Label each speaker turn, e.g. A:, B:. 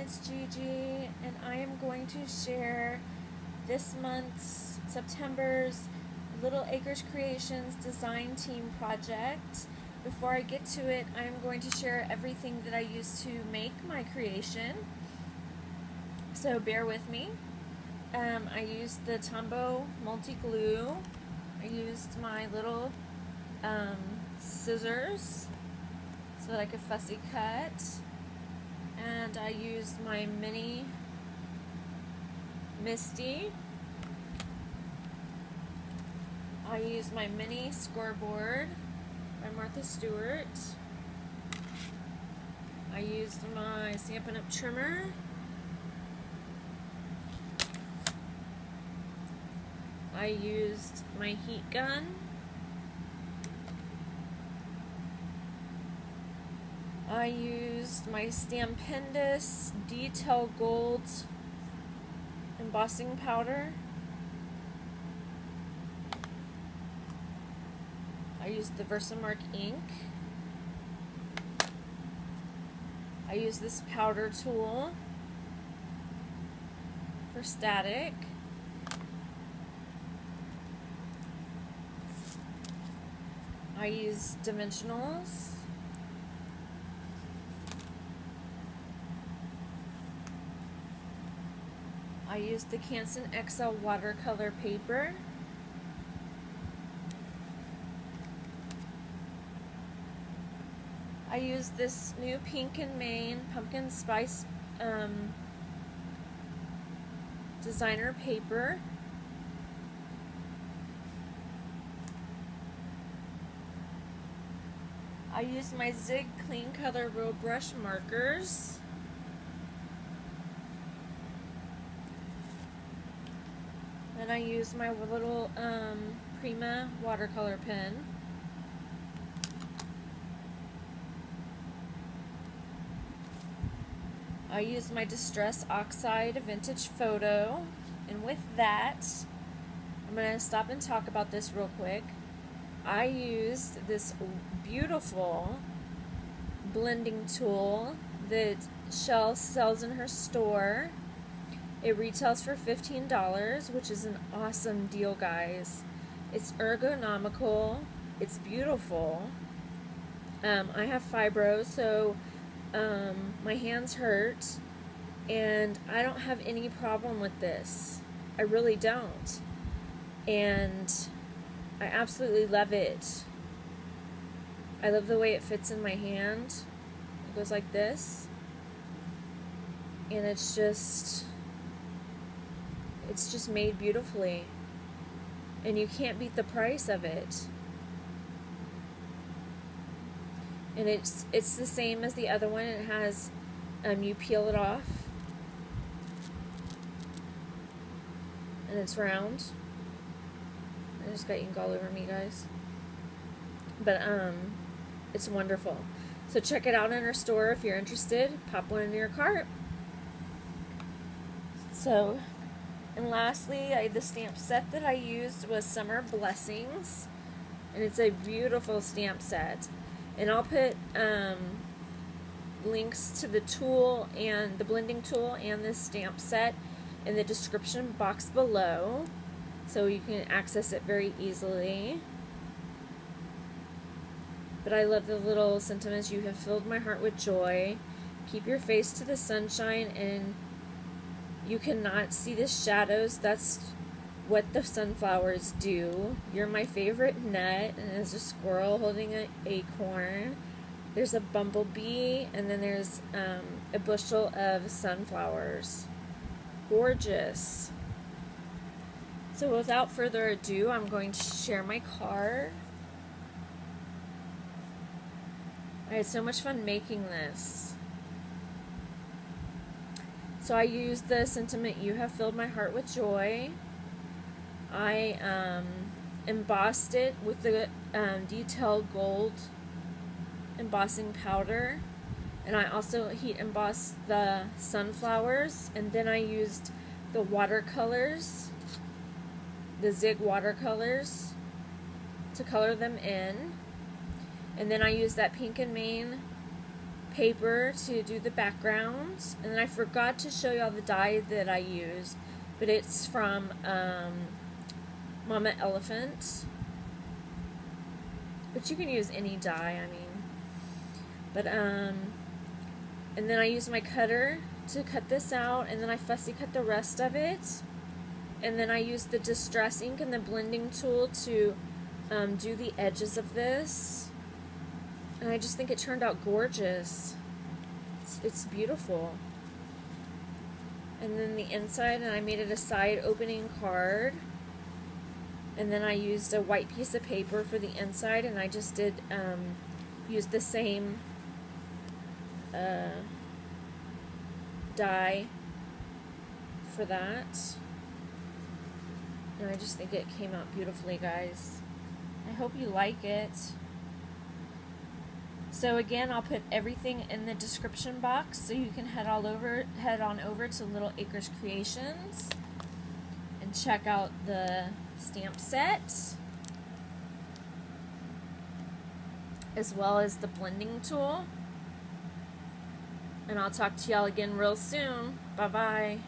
A: it's Gigi, and I am going to share this month's, September's, Little Acres Creations design team project. Before I get to it, I'm going to share everything that I used to make my creation, so bear with me. I used the Tombow multi-glue. I used my little scissors so that I could fussy cut, and I used my mini Misty. I used my mini scoreboard by Martha Stewart. I used my Stampin' Up! Trimmer. I used my heat gun. I used my Stampendous Detail Gold embossing powder. I used the Versamark ink. I used this powder tool for static. I used dimensionals. I used the Canson XL watercolor paper. I used this new Pink & Main pumpkin spice designer paper. I used my Zig Clean Color Roll Brush markers. And I used my little Prima watercolor pen. I used my Distress Oxide Vintage Photo. And with that, I'm going to stop and talk about this real quick. I used this beautiful blending tool that Shell sells in her store. It retails for $15, which is an awesome deal, guys. It's ergonomical. It's beautiful. I have fibro, so my hands hurt, and I don't have any problem with this. I really don't. And I absolutely love it. I love the way it fits in my hand. It goes like this. And it's just made beautifully. And you can't beat the price of it. And it's the same as the other one. It has, you peel it off. And it's round. I just got ink all over me, guys. But it's wonderful. So check it out in our store if you're interested. Pop one in your cart. So, and lastly, the stamp set that I used was Summer Blessings, and it's a beautiful stamp set. And I'll put links to the tool and the blending tool and this stamp set in the description box below, so you can access it very easily. But I love the little sentiments. You have filled my heart with joy. Keep your face to the sunshine, and you cannot see the shadows. That's what the sunflowers do. You're my favorite nut. And there's a squirrel holding an acorn. There's a bumblebee, and then there's a bushel of sunflowers. Gorgeous. So without further ado, I'm going to share my card. I had so much fun making this. So I used the sentiment, "You have filled my heart with joy." I embossed it with the detailed gold embossing powder, and I also heat embossed the sunflowers, and then I used the watercolors, the Zig watercolors, to color them in. And then I used that Pink & Main paper to do the background, and then I forgot to show y'all the dye that I used, but it's from Mama Elephant, but you can use any dye, I mean, but and then I used my cutter to cut this out, and then I fussy cut the rest of it, and then I used the Distress ink and the blending tool to do the edges of this, and I just think it turned out gorgeous. It's beautiful. And then the inside, and I made it a side opening card, and then I used a white piece of paper for the inside, and I just did use the same dye for that, and I just think it came out beautifully, guys. I hope you like it. So again, I'll put everything in the description box, so you can head on over to Little Acres Creations and check out the stamp set, as well as the blending tool. And I'll talk to y'all again real soon. Bye-bye.